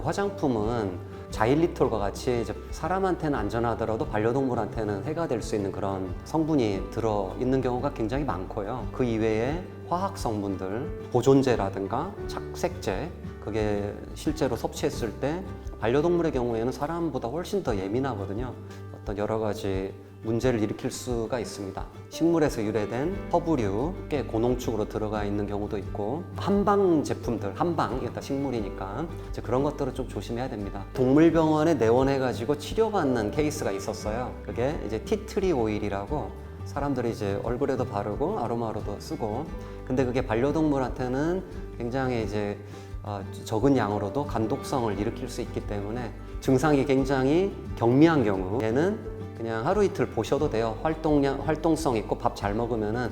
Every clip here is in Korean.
화장품은 자일리톨과 같이 이제 사람한테는 안전하더라도 반려동물한테는 해가 될 수 있는 그런 성분이 들어있는 경우가 굉장히 많고요. 그 이외에 화학 성분들, 보존제라든가 착색제, 그게 실제로 섭취했을 때 반려동물의 경우에는 사람보다 훨씬 더 예민하거든요. 어떤 여러 가지 문제를 일으킬 수가 있습니다. 식물에서 유래된 허브류, 꽤 고농축으로 들어가 있는 경우도 있고, 한방 제품들, 한방, 이게 다 식물이니까 이제 그런 것들은 좀 조심해야 됩니다. 동물병원에 내원해가지고 치료받는 케이스가 있었어요. 그게 이제 티트리 오일이라고 사람들이 이제 얼굴에도 바르고 아로마로도 쓰고, 근데 그게 반려동물한테는 굉장히 이제 적은 양으로도 간독성을 일으킬 수 있기 때문에 증상이 굉장히 경미한 경우에는 그냥 하루 이틀 보셔도 돼요. 활동성 있고 밥 잘 먹으면은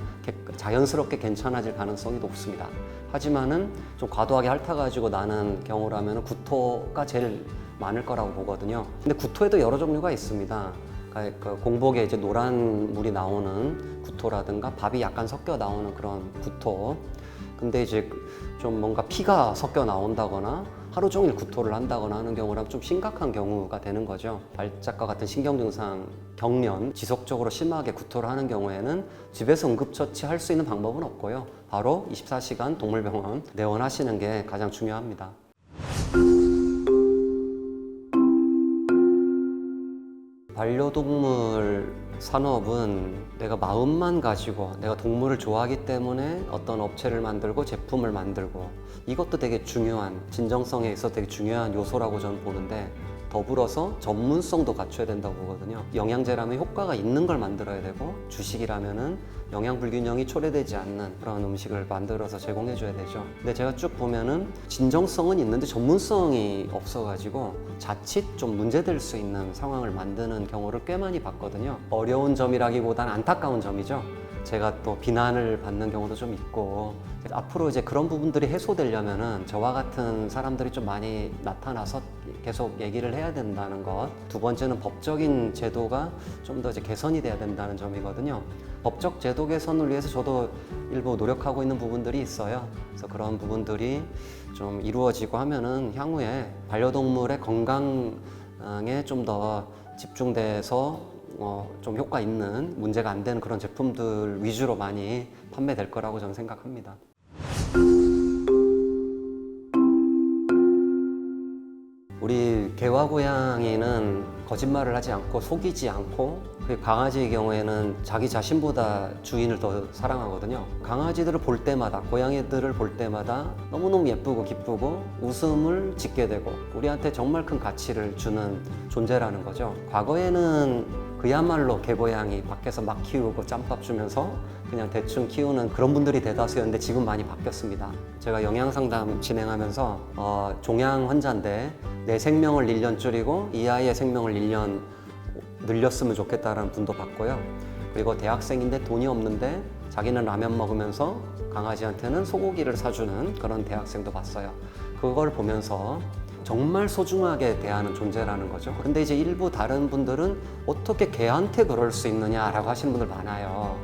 자연스럽게 괜찮아질 가능성이 높습니다. 하지만은 좀 과도하게 핥아가지고 나는 경우라면 구토가 제일 많을 거라고 보거든요. 근데 구토에도 여러 종류가 있습니다. 그러니까 공복에 이제 노란 물이 나오는 구토라든가 밥이 약간 섞여 나오는 그런 구토. 근데 이제 좀 뭔가 피가 섞여 나온다거나 하루 종일 구토를 한다거나 하는 경우라면 좀 심각한 경우가 되는 거죠. 발작과 같은 신경 증상, 경련, 지속적으로 심하게 구토를 하는 경우에는 집에서 응급처치할 수 있는 방법은 없고요. 바로 24시간 동물병원 내원하시는 게 가장 중요합니다. 반려동물 산업은 내가 마음만 가지고 내가 동물을 좋아하기 때문에 어떤 업체를 만들고 제품을 만들고, 이것도 되게 중요한, 진정성에 있어서 되게 중요한 요소라고 저는 보는데, 더불어서 전문성도 갖춰야 된다고 보거든요. 영양제라면 효과가 있는 걸 만들어야 되고, 주식이라면은 영양 불균형이 초래되지 않는 그런 음식을 만들어서 제공해 줘야 되죠. 근데 제가 쭉 보면은 진정성은 있는데 전문성이 없어가지고 자칫 좀 문제될 수 있는 상황을 만드는 경우를 꽤 많이 봤거든요. 어려운 점이라기보다는 안타까운 점이죠. 제가 또 비난을 받는 경우도 좀 있고, 앞으로 이제 그런 부분들이 해소되려면은 저와 같은 사람들이 좀 많이 나타나서 계속 얘기를 해야 된다는 것. 두 번째는 법적인 제도가 좀 더 이제 개선이 돼야 된다는 점이거든요. 법적 제도 개선을 위해서 저도 일부 노력하고 있는 부분들이 있어요. 그래서 그런 부분들이 좀 이루어지고 하면은 향후에 반려동물의 건강에 좀 더 집중돼서 좀 효과 있는, 문제가 안 되는 그런 제품들 위주로 많이 판매될 거라고 저는 생각합니다. 우리 개와 고양이는 거짓말을 하지 않고 속이지 않고, 강아지의 경우에는 자기 자신보다 주인을 더 사랑하거든요. 강아지들을 볼 때마다, 고양이들을 볼 때마다 너무너무 예쁘고 기쁘고 웃음을 짓게 되고 우리한테 정말 큰 가치를 주는 존재라는 거죠. 과거에는 그야말로 개고양이 밖에서 막 키우고 짬밥 주면서 그냥 대충 키우는 그런 분들이 대다수였는데 지금 많이 바뀌었습니다. 제가 영양상담 진행하면서 종양 환자인데 내 생명을 1년 줄이고 이 아이의 생명을 1년 늘렸으면 좋겠다라는 분도 봤고요. 그리고 대학생인데 돈이 없는데 자기는 라면 먹으면서 강아지한테는 소고기를 사주는 그런 대학생도 봤어요. 그걸 보면서 정말 소중하게 대하는 존재라는 거죠. 근데 이제 일부 다른 분들은 어떻게 개한테 그럴 수 있느냐라고 하시는 분들 많아요.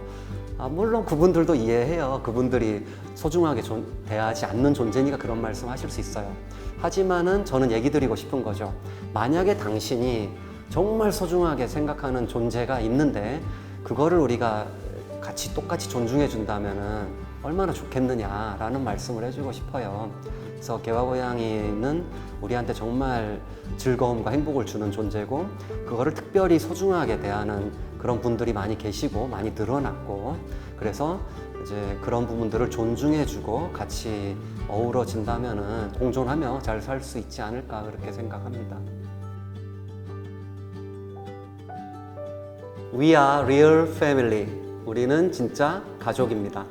물론 그분들도 이해해요. 그분들이 소중하게 대하지 않는 존재니까 그런 말씀 하실 수 있어요. 하지만은 저는 얘기 드리고 싶은 거죠. 만약에 당신이 정말 소중하게 생각하는 존재가 있는데 그거를 우리가 같이 똑같이 존중해 준다면은 얼마나 좋겠느냐라는 말씀을 해주고 싶어요. 그래서 개와 고양이는 우리한테 정말 즐거움과 행복을 주는 존재고, 그거를 특별히 소중하게 대하는 그런 분들이 많이 계시고 많이 늘어났고, 그래서 이제 그런 부분들을 존중해주고 같이 어우러진다면은 공존하며 잘 살 수 있지 않을까 그렇게 생각합니다. We are real family. 우리는 진짜 가족입니다.